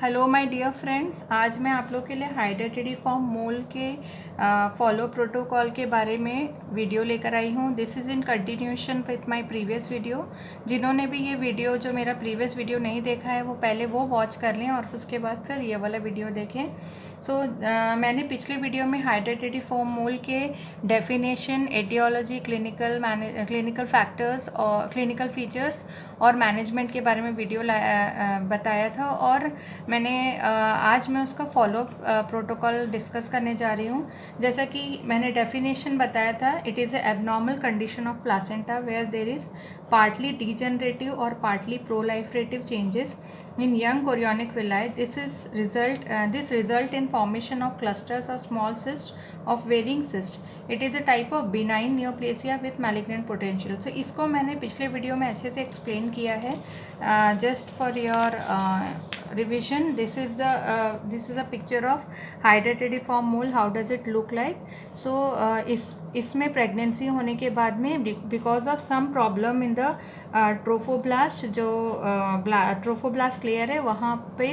Hello my dear friends, आज मैं आप लोग के लिए हाइड्रेटेडिफॉर्म मोल के फॉलो प्रोटोकॉल के बारे में वीडियो लेकर आई हूँ। This is in continuation with my previous video. जिन्होंने भी ये वीडियो जो मेरा प्रीवियस वीडियो नहीं देखा है वो पहले वो वॉच कर लें और उसके बाद फिर ये वाला वीडियो देखें। मैंने पिछले वीडियो में हाइड्रेटेडिफॉर्म मोल के डेफिनेशन, एटियोलॉजी, क्लिनिकल फैक्टर्स और क्लिनिकल फीचर्स और मैनेजमेंट के बारे में वीडियो बताया था और आज मैं उसका फॉलो प्रोटोकॉल डिस्कस करने जा रही हूँ। जैसा कि मैंने डेफिनेशन बताया था, it is a abnormal condition of placenta where there is partly degenerative or partly proliferative changes in young chorionic villi. This result in formation of clusters of small cysts of varying cyst. It is a type of benign neoplasia with malignant potential. So इसको मैंने पिछले video में अच्छे से explain किया है. Just for your revision, this is a picture of hydrated mole. How does it look like? So इसमें pregnancy होने के बाद में because of some problem in the trophoblast, जो ट्रोफोब्लास्ट लेयर है वहाँ पे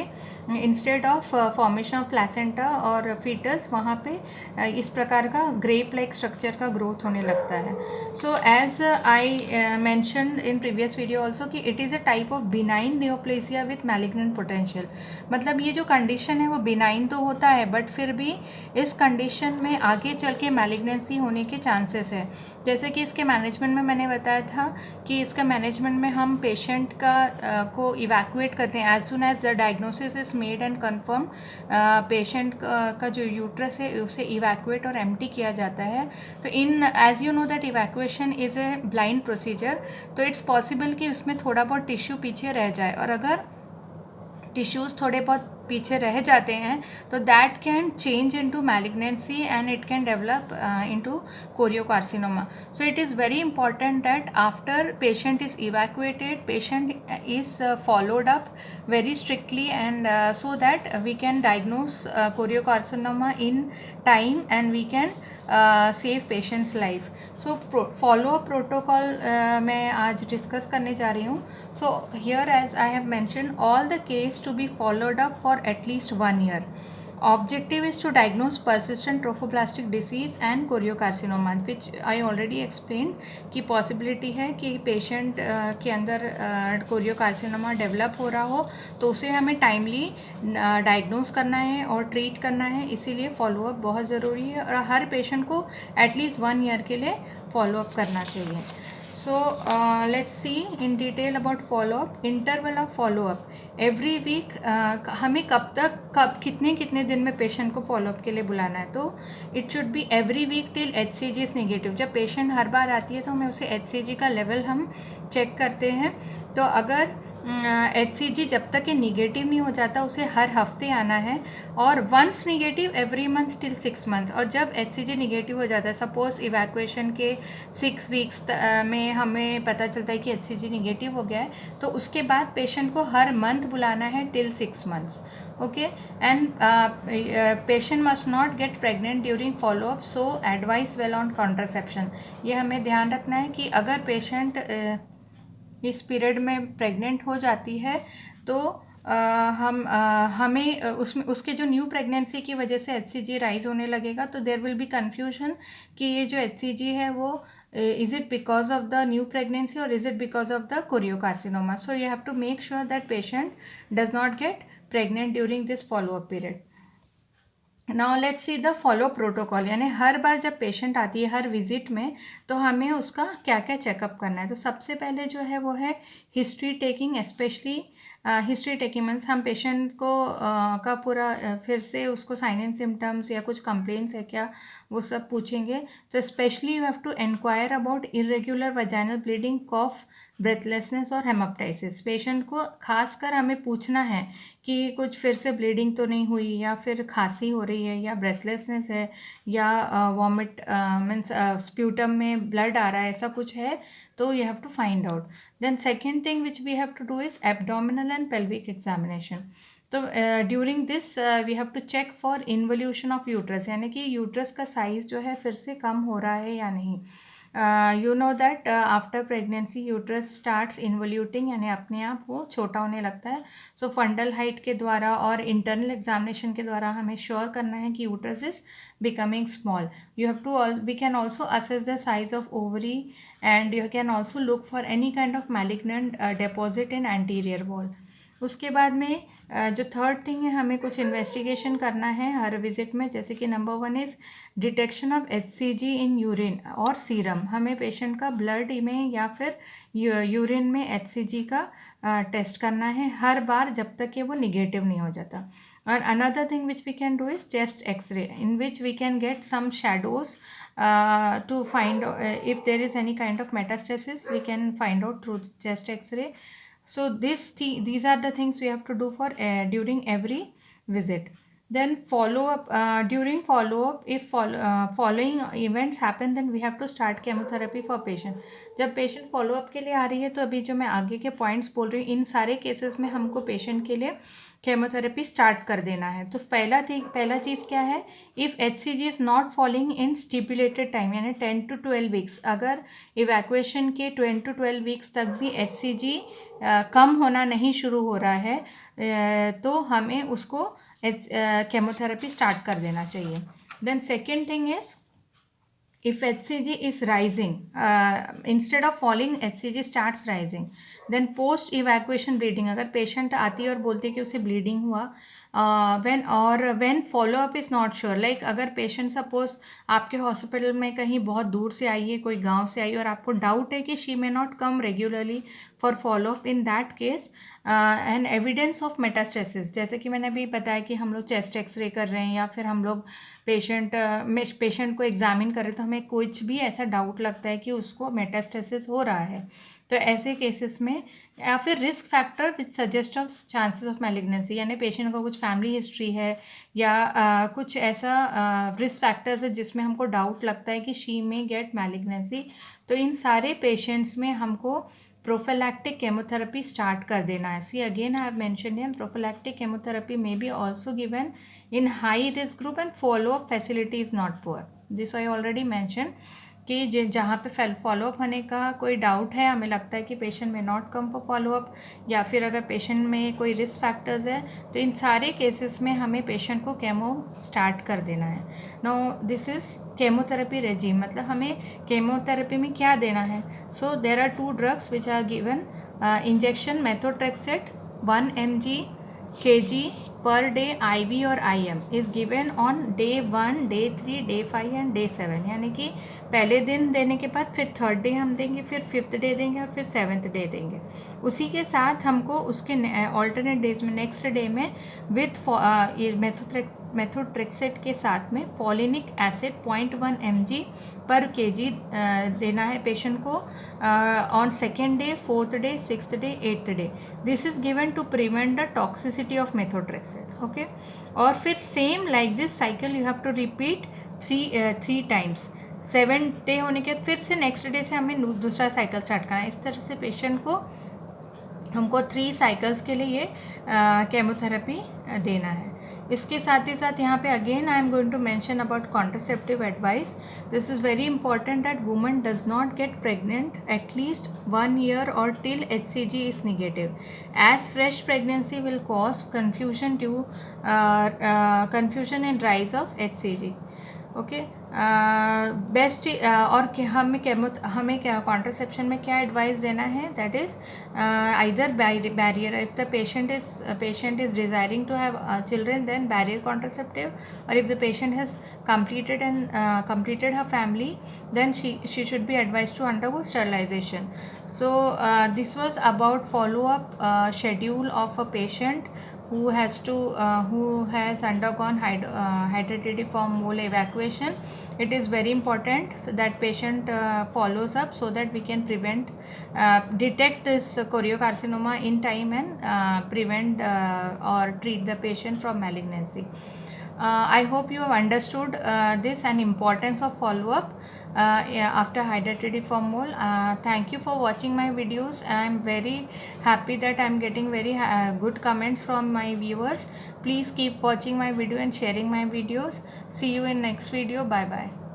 instead of formation of placenta और फीटस वहाँ पे इस प्रकार का ग्रेप लाइक स्ट्रक्चर का ग्रोथ होने लगता है. So as I mention in previous video also कि it is a type of benign neoplasia with malignant potential. मतलब ये जो कंडीशन है वो बिनाइन तो होता है बट फिर भी इस कंडीशन में आगे चल के मैलिग्नेंसी होने के चांसेस है. जैसे कि इसके मैनेजमेंट में मैंने बताया था कि इसका मैनेजमेंट में हम पेशेंट को इवैक्यूएट करते हैं as soon as the diagnosis is made and confirm. Patient का जो यूट्रस है उसे इवैक्यूएट और एम्प्टी किया जाता है. तो in as you know that evacuation is a blind procedure. तो इट्स पॉसिबल कि उसमें थोड़ा बहुत टिश्यू पीछे रह जाए और अगर टिश्यूज़ थोड़े बहुत पीछे रह जाते हैं तो that can change into malignancy and it can develop into choriocarcinoma. So it is very important that after patient is evacuated, patient is followed up very strictly and so that we can diagnose choriocarcinoma in time and we can save patient's life. So follow up protocol मैं आज discuss करने जा रही हूँ. So here as I have mentioned, all the case to be followed up for at least 1 year. Objective is to diagnose persistent trophoblastic disease and choriocarcinoma, which I already explained कि possibility है कि patient के अंदर choriocarcinoma develop हो रहा हो तो उसे हमें timely diagnose करना है और treat करना है. इसीलिए follow up बहुत ज़रूरी है और हर patient को at least 1 year के लिए follow up करना चाहिए. So let's see in detail about follow-up. Interval of follow-up every week. हमें कब कितने दिन में पेशेंट को फॉलोअप के लिए बुलाना है. तो it should be every week till HCG is negative. जब पेशेंट हर बार आती है तो हमें उसे HCG का लेवल हम चेक करते हैं. तो अगर HCG जब तक ये निगेटिव नहीं हो जाता उसे हर हफ्ते आना है और once negative every month till 6 month. और जब HCG निगेटिव हो जाता है, सपोज इवैक्यूएशन के 6 वीक्स में हमें पता चलता है कि HCG निगेटिव हो गया है तो उसके बाद पेशेंट को हर मंथ बुलाना है till 6 months. Okay. And patient must not get pregnant during follow up, so advice well on contraception. ये हमें ध्यान रखना है कि अगर पेशेंट इस पीरियड में प्रेग्नेंट हो जाती है तो हमें उसके जो न्यू प्रेगनेंसी की वजह से HCG राइज होने लगेगा तो देयर विल बी कन्फ्यूजन कि ये जो HCG है वो is it because of the new pregnancy और is it because of the choriocarcinoma. So you have to make sure that patient does not get pregnant during this follow up period. Now let's see the follow protocol. यानी हर बार जब patient आती है हर visit में तो हमें उसका क्या क्या चेकअप करना है. तो सबसे पहले जो है वो है history taking. Specially history taking means हम पेशेंट को का पूरा फिर से उसको साइन एंड सिम्टम्स या कुछ कंप्लेंट्स है क्या वो सब पूछेंगे. तो specially you have to inquire about irregular vaginal bleeding, cough, breathlessness और हेमाप्टाइसिस. पेशेंट को खासकर हमें पूछना है कि कुछ फिर से ब्लीडिंग तो नहीं हुई या फिर खांसी हो रही है या ब्रेथलेसनेस है या वॉमिट मीन्स स्प्यूटम में ब्लड आ रहा है, ऐसा कुछ है तो you have to find out. Then second thing which we have to do is abdominal and pelvic examination. तो during this we have to check for involution of uterus, यानी कि यूट्रस का साइज़ जो है फिर से कम हो रहा है या नहीं. You know that after pregnancy uterus starts involuting, यानी अपने आप वो छोटा होने लगता है. सो फंडल हाइट के द्वारा और इंटरनल एग्जामिनेशन के द्वारा हमें श्योर करना है कि uterus is becoming small. You have to we can also assess the size of ovary, and you can also look for any kind of malignant deposit in anterior wall. उसके बाद में जो थर्ड थिंग है, हमें कुछ investigation करना है हर visit में. जैसे कि number 1 is detection of HCG in urine और सीरम. हमें पेशेंट का ब्लड में या फिर यूरिन में HCG का टेस्ट करना है हर बार जब तक कि वो निगेटिव नहीं हो जाता. और another thing which we can do is chest X-ray, in which we can get some shadows to find if there is any kind of metastasis. We can find out through chest X-ray. So these are the things we have to do for during every visit. Then follow up. During follow up, if following events happen, then we have to start chemotherapy for patient. जब patient follow up के लिए आ रही है, तो अभी जो मैं आगे के पॉइंट्स बोल रही हूँ, इन सारे केसेस में हमको पेशेंट के लिए केमोथेरेपी स्टार्ट कर देना है. तो पहला चीज़ क्या है, if HCG is not following in stipulated time, यानी 10 to 12 वीक्स, अगर इवैक्यूएशन के 10 to 12 वीक्स तक भी HCG कम होना नहीं शुरू हो रहा है, तो हमें उसको केमोथेरेपी स्टार्ट कर देना चाहिए. Then second thing is, if HCG is rising, instead of falling, HCG starts rising, then post evacuation bleeding. अगर पेशेंट आती है और बोलती है कि उसे ब्लीडिंग हुआ, when follow up is not sure, like अगर पेशेंट सपोज आपके हॉस्पिटल में कहीं बहुत दूर से आई है, कोई गांव से आई है, और आपको डाउट है कि she may not come regularly for follow up, in that case and evidence of metastasis, जैसे कि मैंने अभी बताया कि हम लोग चेस्ट एक्सरे कर रहे हैं या फिर हम लोग पेशेंट को एग्जामिन कर रहे, तो हमें कुछ भी ऐसा डाउट लगता है कि उसको मेटास्टेसिस हो रहा है, तो ऐसे केसेस में, या फिर risk factor which suggest of chances of malignancy, यानी पेशेंट का कुछ फैमिली हिस्ट्री है या कुछ ऐसा रिस्क फैक्टर्स है जिसमें हमको डाउट लगता है कि शी में गेट मैलिग्नेंसी, तो इन सारे पेशेंट्स में हमको प्रोफिलैक्टिक केमोथेरेपी स्टार्ट कर देना है. See again I have mentioned here, prophylactic chemotherapy may be also given in high risk group and follow up facility is not poor. This I already mention कि जहाँ पे follow up होने का कोई doubt है, हमें लगता है कि पेशेंट में नॉट कम फॉर फॉलोअप, या फिर अगर पेशेंट में कोई रिस्क फैक्टर्स है, तो इन सारे केसेस में हमें पेशेंट को केमो स्टार्ट कर देना है. No this is chemotherapy regime, मतलब हमें केमोथेरेपी में क्या देना है. So there are 2 drugs which are given. Injection methotrexate 1 mg kg per day IV और IM is given on day 1, day 3, day 5 and day 7, यानी कि पहले दिन देने के बाद फिर थर्ड डे हम देंगे, फिर फिफ्थ डे देंगे और फिर सेवन्थ डे देंगे. उसी के साथ हमको उसके ऑल्टरनेट डेज में नेक्स्ट डे में विथ मेथोट्रेक्सेट के साथ में फॉलिनिक एसिड 0.1 mg पर kg देना है पेशेंट को on second day, fourth day, sixth day, eighth day. This is given to prevent the toxicity of methotrexate. Okay, और फिर same like this cycle you have to repeat three times. 7 day होने के बाद फिर से next day से हमें दूसरा साइकिल स्टार्ट करना है. इस तरह से पेशेंट को हमको 3 साइकिल्स के लिए ये केमोथेरेपी देना है. इसके साथ ही साथ यहाँ पे again I am going to mention about contraceptive advice. This is very important that woman does not get pregnant at least 1 year or till HCG is negative, as fresh pregnancy will cause confusion in rise of HCG. Okay, best और हमें contraception में क्या advice देना है, that is either barrier, if the patient is desiring to have children, then barrier contraceptive, और if the patient has completed her family, then she should be advised to undergo sterilization. So this was about follow-up schedule of a patient who has undergone hydatidiform mole evacuation. It is very important so that patient follows up, so that we can detect this choriocarcinoma in time and prevent or treat the patient from malignancy. I hope you have understood this and importance of follow-up after hydatidiform mole. Thank you for watching my videos. I am very happy that I am getting very good comments from my viewers. Please keep watching my video and sharing my videos. See you in next video. Bye bye.